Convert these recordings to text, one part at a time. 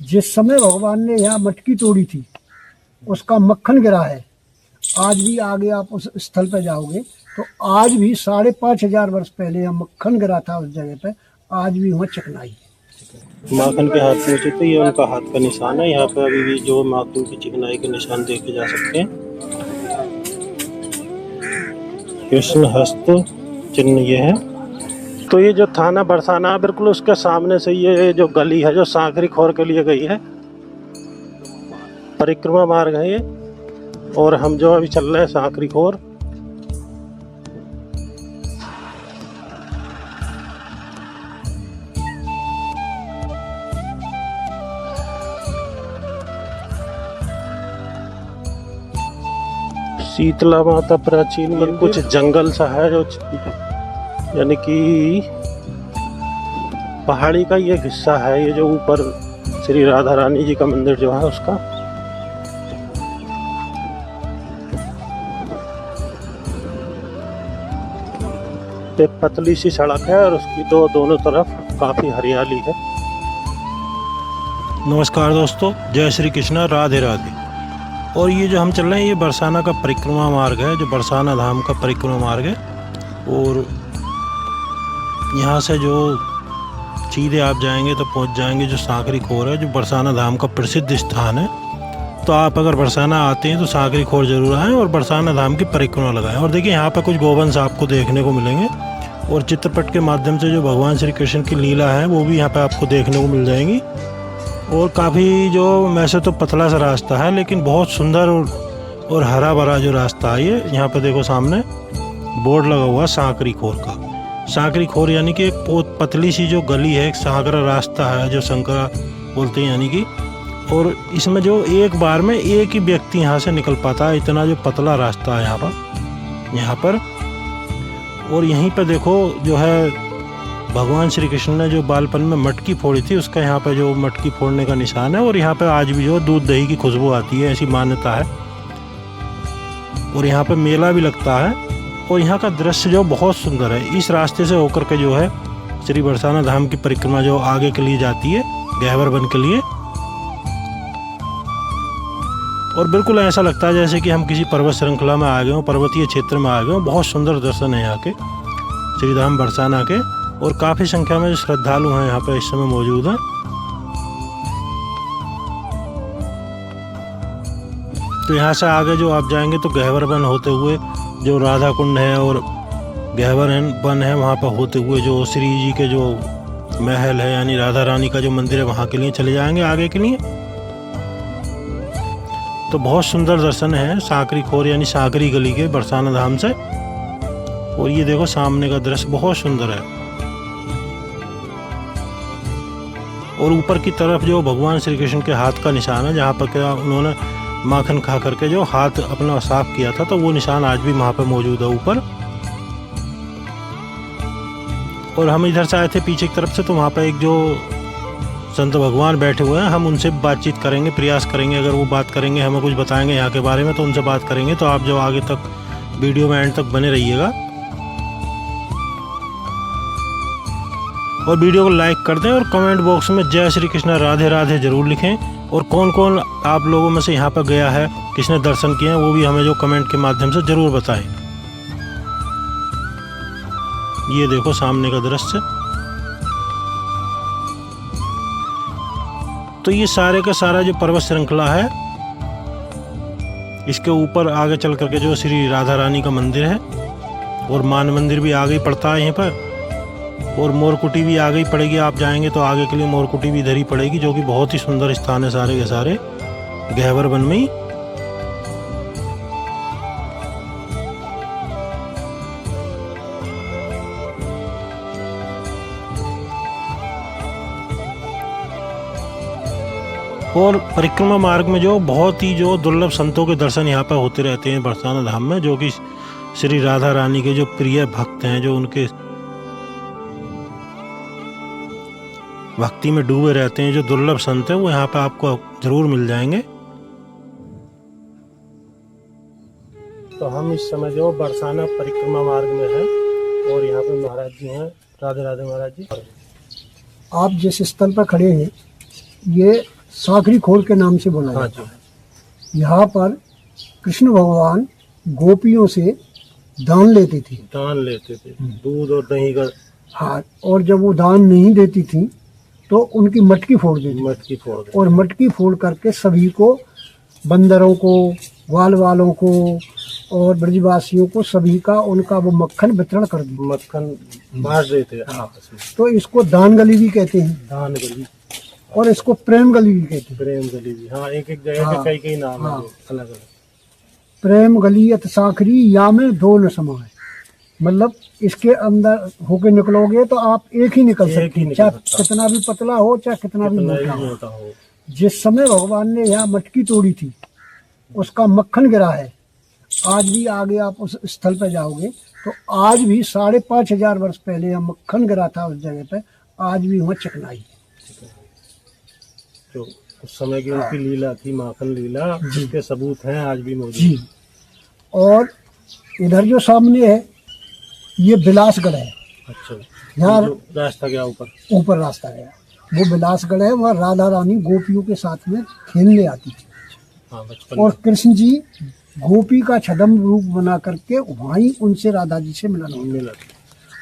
जिस समय भगवान ने यहाँ मटकी तोड़ी थी उसका मक्खन गिरा है। आज भी आगे आप उस स्थल पर जाओगे तो आज भी 5,500 वर्ष पहले यहाँ मक्खन गिरा था उस जगह पे, आज भी वहाँ चिकनाई है। माखन के हाथ पहुंचे तो ये उनका हाथ का निशान है। यहाँ पे अभी भी जो माखन की चिकनाई के निशान देखे जा सकते हैं। कृष्ण हस्त चिन्ह ये है। तो ये जो थाना बरसाना है बिल्कुल उसके सामने से ये जो गली है जो सांकरी खोर के लिए गई है, परिक्रमा मार्ग है ये। और हम जो अभी चल रहे हैं सांकरी खोर। शीतला माता प्राचीन मंदिर, कुछ जंगल सा है जो यानी कि पहाड़ी का ये हिस्सा है। ये जो ऊपर श्री राधा रानी जी का मंदिर जो है उसका। एक पतली सी सड़क है और उसकी दोनों तरफ काफी हरियाली है। नमस्कार दोस्तों, जय श्री कृष्णा, राधे राधे। और ये जो हम चल रहे हैं ये बरसाना का परिक्रमा मार्ग है, जो बरसाना धाम का परिक्रमा मार्ग है। और यहाँ से जो सीधे आप जाएंगे तो पहुँच जाएंगे जो सांकरी खोर है, जो बरसाना धाम का प्रसिद्ध स्थान है। तो आप अगर बरसाना आते हैं तो सांकरी खोर जरूर आएँ और बरसाना धाम की परिक्रमा लगाएं। और देखिए यहाँ पर कुछ गोवंश आपको देखने को मिलेंगे और चित्रपट के माध्यम से जो भगवान श्री कृष्ण की लीला है वो भी यहाँ पर आपको देखने को मिल जाएंगी। और काफ़ी जो वैसे तो पतला सा रास्ता है लेकिन बहुत सुंदर और हरा भरा जो रास्ता है ये। यहाँ पे देखो सामने बोर्ड लगा हुआ सांकरी खोर का। सांकरी खोर यानी कि एक पतली सी जो गली है, एक सांकरा रास्ता है जो शंकरा बोलते हैं यानी कि। और इसमें जो एक बार में एक ही व्यक्ति यहाँ से निकल पाता है, इतना जो पतला रास्ता है यहाँ पर। और यहीं पर देखो जो है भगवान श्री कृष्ण ने जो बालपन में मटकी फोड़ी थी उसका यहाँ पे जो मटकी फोड़ने का निशान है। और यहाँ पे आज भी जो दूध दही की खुशबू आती है, ऐसी मान्यता है। और यहाँ पे मेला भी लगता है। और यहाँ का दृश्य जो बहुत सुंदर है। इस रास्ते से होकर के जो है श्री बरसाना धाम की परिक्रमा जो आगे के लिए जाती है गहवर वन के लिए। और बिल्कुल ऐसा लगता है जैसे कि हम किसी पर्वत श्रृंखला में आ गए हों, पर्वतीय क्षेत्र में आ गए हों। बहुत सुंदर दर्शन है यहाँ के श्री धाम बरसाना के। और काफ़ी संख्या में जो श्रद्धालु हैं यहाँ पर इस समय मौजूद हैं। तो यहाँ से आगे जो आप जाएंगे तो गहवर वन होते हुए जो राधा कुंड है और गहवर वन है वहाँ पर होते हुए जो श्री जी के जो महल है यानी राधा रानी का जो मंदिर है वहाँ के लिए चले जाएंगे आगे के लिए। तो बहुत सुंदर दर्शन है सांकरी खोर यानी सांकरी गली के बरसाना धाम से। और ये देखो सामने का दृश्य बहुत सुंदर है। और ऊपर की तरफ जो भगवान श्री कृष्ण के हाथ का निशान है, जहाँ पर क्या उन्होंने माखन खा करके जो हाथ अपना साफ किया था, तो वो निशान आज भी वहाँ पर मौजूद है ऊपर। और हम इधर से आए थे पीछे की तरफ से, तो वहाँ पर एक जो संत भगवान बैठे हुए हैं, हम उनसे बातचीत करेंगे, प्रयास करेंगे। अगर वो बात करेंगे, हमें कुछ बताएंगे यहाँ के बारे में, तो उनसे बात करेंगे। तो आप जो आगे तक वीडियो में एंड तक बने रहिएगा और वीडियो को लाइक कर दें। और कमेंट बॉक्स में जय श्री कृष्ण राधे राधे जरूर लिखें। और कौन कौन आप लोगों में से यहाँ पर गया है, किसने दर्शन किए हैं, वो भी हमें जो कमेंट के माध्यम से जरूर बताएं। ये देखो सामने का दृश्य। तो ये सारे का सारा जो पर्वत श्रृंखला है, इसके ऊपर आगे चल करके जो श्री राधा रानी का मंदिर है और मान मंदिर भी आगे पड़ता है यहीं पर। और मोरकुटी भी आगे ही पड़ेगी, आप जाएंगे तो आगे के लिए मोरकुटी भी इधर ही पड़ेगी, जो कि बहुत ही सुंदर स्थान है सारे के सारे गहवर वन में ही। और परिक्रमा मार्ग में जो बहुत ही जो दुर्लभ संतों के दर्शन यहाँ पर होते रहते हैं बरसाना धाम में, जो कि श्री राधा रानी के जो प्रिय भक्त हैं, जो उनके भक्ति में डूबे रहते हैं, जो दुर्लभ संत हैं, वो यहाँ पे आपको जरूर मिल जाएंगे। तो हम इस समय जो बरसाना परिक्रमा मार्ग में हैं और यहाँ पे महाराज जी हैं। राधे राधे महाराज जी। आप जिस स्थल पर खड़े हैं ये साखरी खोल के नाम से बोला हाँ जाता जी। है। यहाँ पर कृष्ण भगवान गोपियों से दान लेते थे। दान लेते थे, दूध और दही का हाँ, और जब वो दान नहीं देती थी तो उनकी मटकी फोड़ देती मटकी फोड़ दे। और मटकी फोड़ करके सभी को, बंदरों को, ग्वाल वालों को और ब्रजवासियों को, सभी का उनका वो मक्खन वितरण कर दी। मक्खन बांट देते आपस में। तो इसको दान गली भी कहते हैं दान गली, और इसको प्रेम गली भी कहते हैं। प्रेम गली भी, हाँ, एक एक जगह हाँ, के कई कई नाम हाँ। है अलग अलग। प्रेम गली अत साखरी या में दो न समा है, मतलब इसके अंदर होके निकलोगे तो आप एक ही निकल एक सकते ही हैं, निकल चाहे सकता। कितना भी पतला हो, चाहे कितना भी कितना मोटा ही हो। मोटा हो। जिस समय भगवान ने यहाँ मटकी तोड़ी थी उसका मक्खन गिरा है। आज भी आगे आप उस स्थल पर जाओगे तो आज भी 5,500 वर्ष पहले यहाँ मक्खन गिरा था उस जगह पे। आज भी वहाँ चिकनाई है। जो उस समय की उनकी लीला थी, माखन लीला, जी। जिसके सबूत हैं आज भी मौजूद। जी। और इधर जो सामने है ये बिलासगढ़ है। अच्छा, यहाँ जो रास्ता गया ऊपर, ऊपर रास्ता गया, वो बिलासगढ़ है। वह राधा रानी गोपियों के साथ में खेलने आती थी हाँ, बचपन और में। कृष्ण जी गोपी का छद्म रूप बना करके वहीं उनसे राधा जी से मिलन होता। मिला।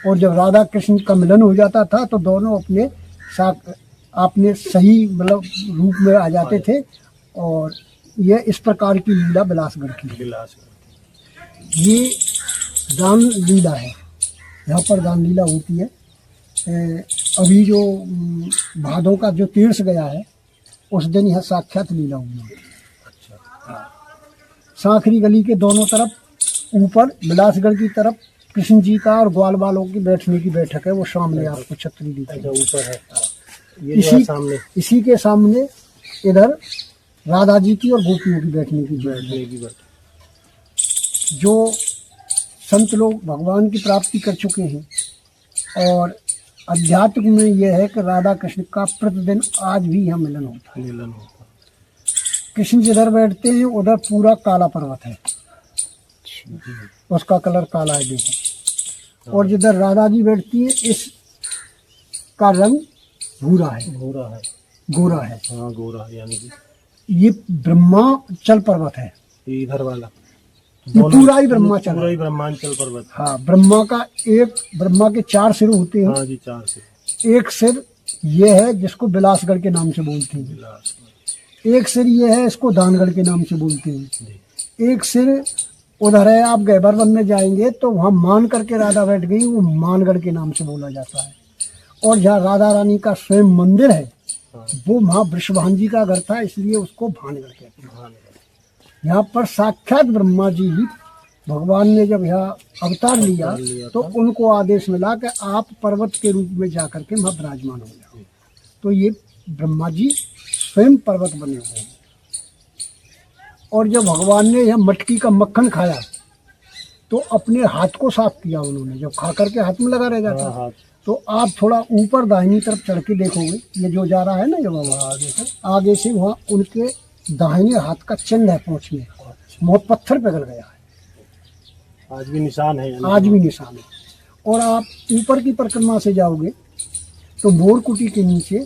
और जब राधा कृष्ण का मिलन हो जाता था तो दोनों अपने साथ अपने सही मतलब रूप में आ जाते थे। और यह इस प्रकार की लीला बिलासगढ़ की है। बिलास। ये दान लीला है, यहाँ पर दान लीला होती है। अभी जो भादों का जो तीर्थ गया है उस दिन यह साक्षात लीला हुई है। अच्छा, सांखरी गली के दोनों तरफ ऊपर बिलासगढ़ की तरफ कृष्ण जी का और ग्वाल वालों की बैठने की बैठक है, वो सामने आपको छतरी दिखी। अच्छा, ऊपर है। ये जो है सामने इसी के सामने इधर राधा जी की और गोपियों की बैठने की बैठक है। बैठने की बात। जो संत लोग भगवान की प्राप्ति कर चुके हैं और अध्यात्म में यह है कि राधा कृष्ण का प्रतिदिन आज भी यहाँ मिलन होता है। मिलन होता। कृष्ण जिधर बैठते हैं उधर पूरा काला पर्वत है, जी। उसका कलर काला है देखो। और जिधर राधा जी बैठती है इस का रंग भूरा है, गोरा है। गोरा है। हाँ, गोरा है, यानी कि ये ब्रह्माचल पर्वत है, ये इधर वाला ये पूरा ही ब्रह्माचल पूरा है। ही ब्रह्मांचल पर्वत। हाँ, ब्रह्मा के 4 सिर होते हैं। हाँ जी, 4 से। एक सिर ये है जिसको बिलासगढ़ के नाम से बोलते हैं, बिलास। एक सिर ये है इसको दानगढ़ के नाम से बोलते हैं, जी। एक सिर उधर है। आप गैबर वन में जाएंगे तो वहाँ मान करके राधा बैठ गई, वो मानगढ़ के नाम से बोला जाता है। और जहाँ राधा रानी का स्वयं मंदिर है हाँ, वो वहाँ वृषभान जी का घर था, इसलिए उसको भानगढ़ कहते हैं। हाँ। यहाँ पर साक्षात ब्रह्मा जी ही भगवान ने जब यहाँ अवतार लिया तो उनको आदेश मिला कि आप पर्वत के रूप में जा करके वहाँ विराजमान हो जाओ। तो ये ब्रह्मा जी स्वयं पर्वत बने हुए हैं। और जब भगवान ने यह मटकी का मक्खन खाया तो अपने हाथ को साफ किया उन्होंने, जब खा करके हाथ में लगा रह जाता हाँ, तो आप थोड़ा ऊपर दाहिनी तरफ चढ़ के देखोगे, ये जो जा रहा है ना, ये बाबा आगे से वहाँ उनके दाहिने हाथ का चिन्ह है पूंछ में, वो पत्थर पिघल गया है, आज भी निशान है, यानी आज भी निशान है। और आप ऊपर की परिक्रमा से जाओगे तो मोरकुटी के नीचे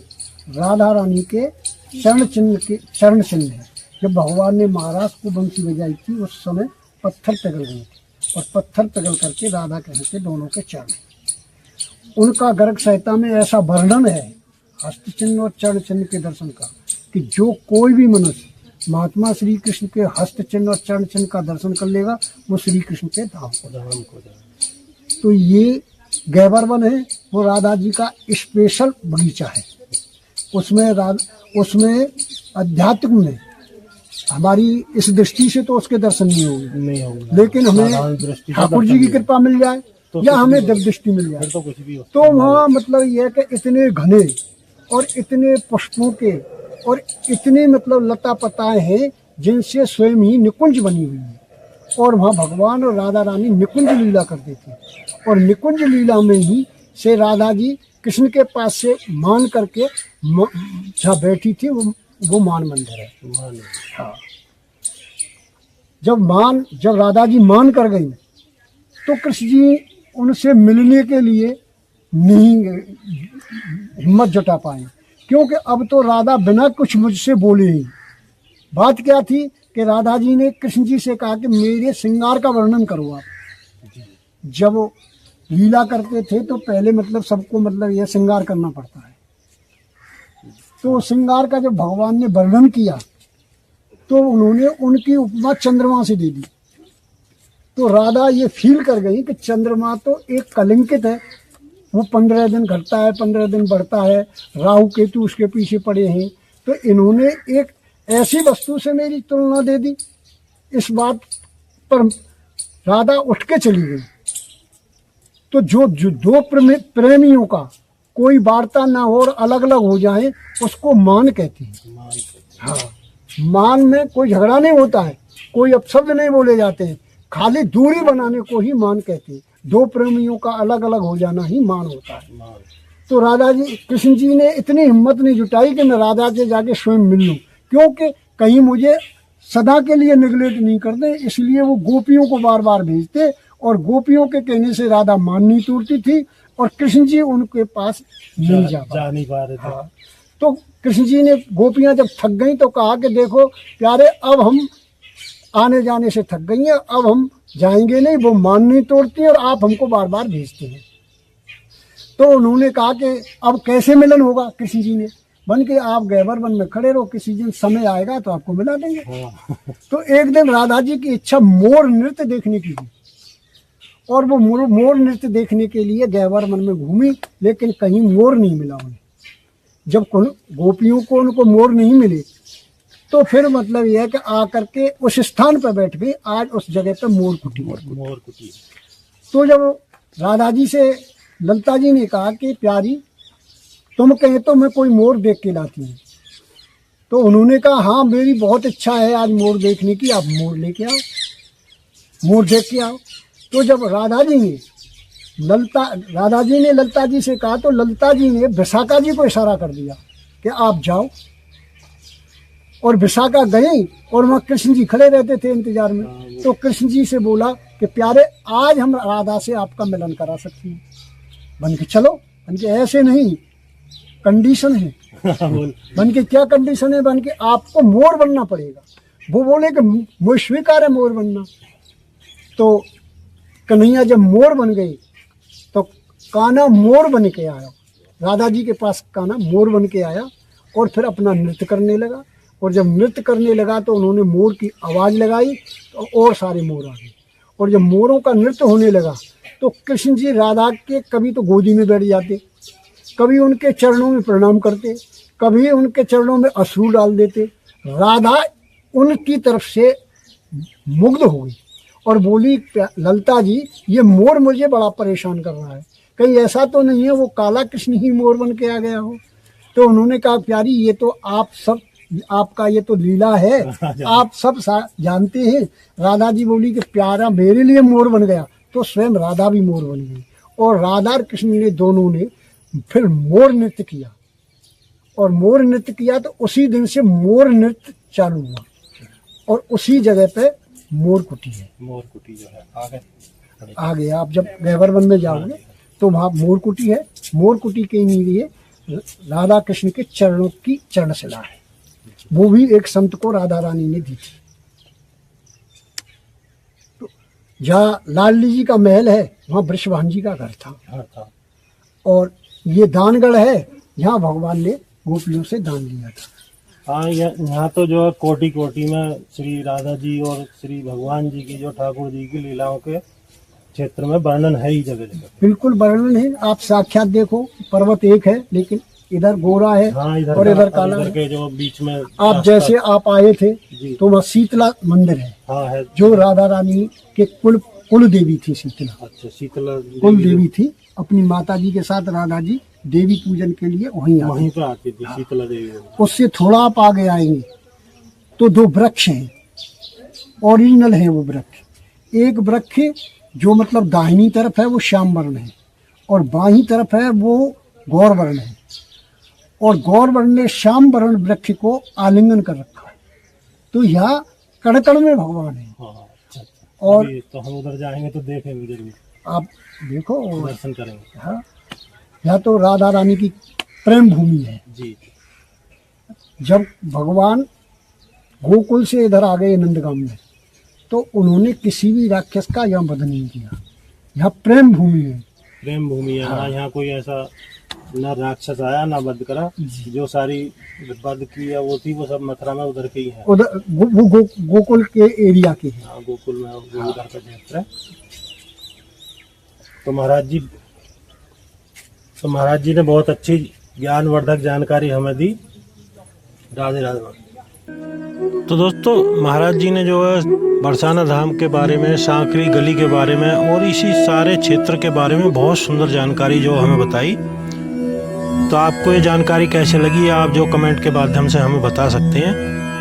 राधा रानी के चरण चिन्ह है। जब भगवान ने महाराज को बंसी बजाई थी उस समय पत्थर पिघल गए थे और पत्थर पिघल करके राधा कृष्ण के दोनों के चरण, उनका गर्ग संहिता में ऐसा वर्णन है हस्त चिन्ह और चरण चिन्ह के दर्शन का कि जो कोई भी मनुष्य महात्मा श्री कृष्ण के हस्त चिन्ह और चरण चिन्ह का दर्शन कर लेगा वो श्री कृष्ण के धाम को जाएगा। तो ये गैबर वन है, वो राधा जी का स्पेशल बगीचा है। उसमें अध्यात्म में हमारी इस दृष्टि से तो उसके दर्शन नहीं होंगे, लेकिन हमें ठाकुर जी की कृपा मिल जाए तो या हमें दिव्य दृष्टि मिल जाए तो कुछ भी हो। तो वहाँ मतलब यह है कि इतने घने और इतने पुष्पों के और इतने मतलब लता पताएं हैं जिनसे स्वयं ही निकुंज बनी हुई है। और वहाँ भगवान और राधा रानी निकुंज लीला करते थे और निकुंज लीला में ही से राधा जी कृष्ण के पास से मान करके जहाँ बैठी थी वो मान मंदिर है। हाँ, जब राधा जी मान कर गई तो कृष्ण जी उनसे मिलने के लिए नहीं हिम्मत जुटा पाए क्योंकि अब तो राधा बिना कुछ मुझसे बोले ही, बात क्या थी कि राधा जी ने कृष्ण जी से कहा कि मेरे श्रृंगार का वर्णन करो आप। जब वो लीला करते थे तो पहले मतलब सबको मतलब यह श्रृंगार करना पड़ता है, तो श्रृंगार का जब भगवान ने वर्णन किया तो उन्होंने उनकी उपमा चंद्रमा से दे दी। तो राधा ये फील कर गई कि चंद्रमा तो एक कलंकित है, वो 15 दिन घटता है, 15 दिन बढ़ता है, राहु केतु उसके पीछे पड़े हैं, तो इन्होंने एक ऐसी वस्तु से मेरी तुलना दे दी। इस बात पर राधा उठ के चली गई। तो जो दो प्रेमियों का कोई वार्ता ना हो और अलग अलग हो जाए उसको मान कहते हैं। हाँ, मान में कोई झगड़ा नहीं होता है, कोई अपशब्द नहीं बोले जाते हैं, खाली दूरी बनाने को ही मान कहते हैं। दो प्रेमियों का अलग अलग हो जाना ही मान होता है। तो राधा जी, कृष्ण जी ने इतनी हिम्मत नहीं जुटाई कि मैं राधा से जाके स्वयं मिल लूं, क्योंकि कहीं मुझे सदा के लिए निगलेक्ट नहीं कर दे, इसलिए वो गोपियों को बार बार भेजते और गोपियों के कहने से राधा मान नहीं टूटती थी और कृष्ण जी उनके पास नहीं जा नहीं पा रहे थे। हाँ, तो कृष्ण जी ने, गोपियां जब थक गई तो कहा कि देखो प्यारे, अब हम आने जाने से थक गई हैं, अब हम जाएंगे नहीं, वो मान नहीं तोड़ती और आप हमको बार बार भेजते हैं। तो उन्होंने कहा कि अब कैसे मिलन होगा। कृष्ण जी ने बन के आप गैबर वन में खड़े रहो, किसी दिन समय आएगा तो आपको मिला देंगे। तो एक दिन राधा जी की इच्छा मोर नृत्य देखने की थी और वो मोर नृत्य देखने के लिए गैबर वन में घूमी, लेकिन कहीं मोर नहीं मिला उन्हें। जब गोपियों को उनको मोर नहीं मिले तो फिर मतलब यह है कि आकर के उस स्थान पर बैठ गई। आज उस जगह पर मोर कुटी। तो जब राधा जी से ललिता जी ने कहा कि प्यारी, तुम कहे तो मैं कोई मोर देख के लाती हूँ, तो उन्होंने कहा हाँ मेरी बहुत इच्छा है आज मोर देखने की, आप मोर लेके आओ, मोर देख के आओ। तो जब राधा जी ने ललिता जी से कहा तो ललिता जी ने विशाखा जी को इशारा कर दिया कि आप जाओ, और विशाखा गई और वहाँ कृष्ण जी खड़े रहते थे इंतजार में। तो कृष्ण जी से बोला कि प्यारे, आज हम राधा से आपका मिलन करा सकते हैं, बन के चलो। बन के ऐसे नहीं, कंडीशन है। बन के क्या कंडीशन है? बन के आपको मोर बनना पड़ेगा। वो बोले कि मुझे स्वीकार है मोर बनना। तो कन्हैया जब मोर बन गई तो कान्हा मोर बन के आया, राधा जी के पास कान्हा मोर बन के आया और फिर अपना नृत्य करने लगा। और जब नृत्य करने लगा तो उन्होंने मोर की आवाज़ लगाई तो और सारे मोर आ गए। और जब मोरों का नृत्य होने लगा तो कृष्ण जी राधा के कभी तो गोदी में बैठ जाते, कभी उनके चरणों में प्रणाम करते, कभी उनके चरणों में अश्रु डाल देते। राधा उनकी तरफ से मुग्ध हो गई और बोली, ललिता जी ये मोर मुझे बड़ा परेशान कर रहा है, कहीं ऐसा तो नहीं है वो काला कृष्ण ही मोर बन के आ गया हो। तो उन्होंने कहा प्यारी, ये तो आप सब, आपका ये तो लीला है, आप सब जानते हैं। राधा जी बोली कि प्यारा मेरे लिए मोर बन गया, तो स्वयं राधा भी मोर बन गई। और राधा और कृष्ण ने दोनों ने फिर मोर नृत्य किया और मोर नृत्य किया तो उसी दिन से मोर नृत्य चालू हुआ और उसी जगह पे मोर कुटी है। मोर कुटी जो है आगे आप जब गैबर वन में जाओगे तो वहाँ मोर कुटी है। मोर कुटी के लिए राधा कृष्ण के चरणों की चरणशिला है, वो भी एक संत को राधा रानी ने दी थी। तो जहाँ लाडली जी का महल है वहाँ वृषभान जी का घर था। और ये दानगढ़ है, यहाँ भगवान ने गोपियों से दान लिया था। हाँ, यहाँ तो जो है कोटि कोटि में श्री राधा जी और श्री भगवान जी की, जो ठाकुर जी की लीलाओं के क्षेत्र में वर्णन है ही जगह जगह। बिल्कुल वर्णन है, आप साक्षात देखो, पर्वत एक है लेकिन इधर गोरा है। हाँ, और इधर काला है। के जो बीच में आप जैसे आप आए थे तो वहाँ शीतला मंदिर है। हाँ है, जो राधा रानी के कुल देवी थी शीतला। अच्छा, शीतला कुल देवी थी। अपनी माता जी के साथ राधा जी देवी पूजन के लिए वहीं पे आती थी शीतला देवी। उससे थोड़ा आप आगे आएंगे तो दो वृक्ष हैं, ओरिजिनल है वो वृक्ष। एक वृक्ष जो मतलब दाहिनी तरफ है वो श्याम वर्ण है और बाईं तरफ है वो गौर वर्ण है। और गौर वर्ण ने श्याम वर्ण वृक्ष को आलिंगन कर रखा है। तो यहाँ कड़कड़ में भगवान है। अच्छा। और तो हम उधर जाएंगे तो देखेंगे जरूर, आप देखो दर्शन करेंगे। हाँ, यहाँ तो राधा रानी की प्रेम भूमि है। जी। जब भगवान गोकुल से इधर आ गए नंदगाम में, तो उन्होंने किसी भी राक्षस का यहाँ वध नहीं किया। यहाँ प्रेम भूमि है। प्रेम भूमि है। ना यहाँ कोई ऐसा ना राक्षस आया ना वध करा। जो सारी वध की है वो थी, वो सब मथुरा में उधर के ही है। उधर गोकुल के एरिया के है। हाँ, गोकुल में वो उधर का क्षेत्र है। तो महाराज जी ने बहुत अच्छी ज्ञानवर्धक जानकारी हमें दी। राधे राधे। तो दोस्तों, महाराज जी ने जो है बरसाना धाम के बारे में, सांकरी गली के बारे में और इसी सारे क्षेत्र के बारे में बहुत सुंदर जानकारी जो हमें बताई। तो आपको ये जानकारी कैसे लगी, आप जो कमेंट के माध्यम से हमें बता सकते हैं।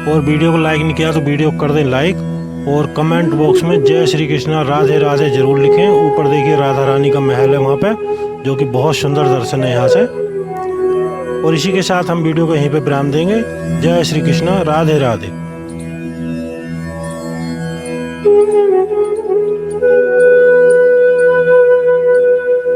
और वीडियो को लाइक नहीं किया तो वीडियो को कर दें लाइक, और कमेंट बॉक्स में जय श्री कृष्णा राधे राधे जरूर लिखें। ऊपर देखिए राधा रानी का महल है वहाँ पे, जो कि बहुत सुंदर दर्शन है यहाँ से। और इसी के साथ हम वीडियो को यहीं पे विराम देंगे। जय श्री कृष्णा राधे राधे।